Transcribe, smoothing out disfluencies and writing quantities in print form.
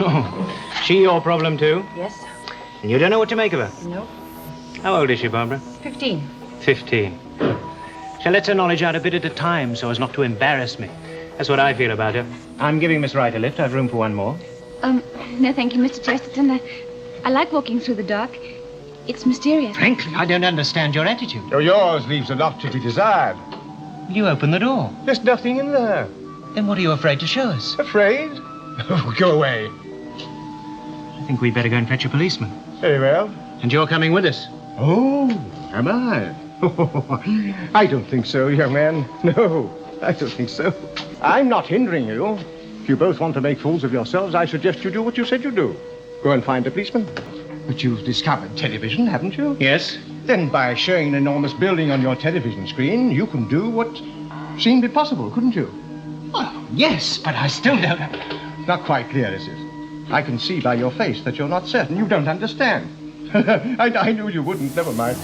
Oh, she your problem too? Yes, sir. And you don't know what to make of her? No. How old is she, Barbara? 15. 15. She lets her knowledge out a bit at a time so as not to embarrass me. That's what I feel about her. I'm giving Miss Wright a lift. I've room for one more. No, thank you, Mr. Chesterton. I like walking through the dark. It's mysterious. Frankly, I don't understand your attitude. Oh, yours leaves a lot to be desired. Will you open the door? There's nothing in there. Then what are you afraid to show us? Afraid? Oh, go away. I think we'd better go and fetch a policeman. Very well. And you're coming with us. Oh, am I? I don't think so, young man. No, I don't think so. I'm not hindering you. If you both want to make fools of yourselves, I suggest you do what you said you'd do. Go and find a policeman. But you've discovered television, haven't you? Yes. Then by showing an enormous building on your television screen, you can do what seemed impossible, couldn't you? Well, yes, but I still don't have... It's not quite clear, is it? I can see by your face that you're not certain. You don't understand. I knew you wouldn't. Never mind.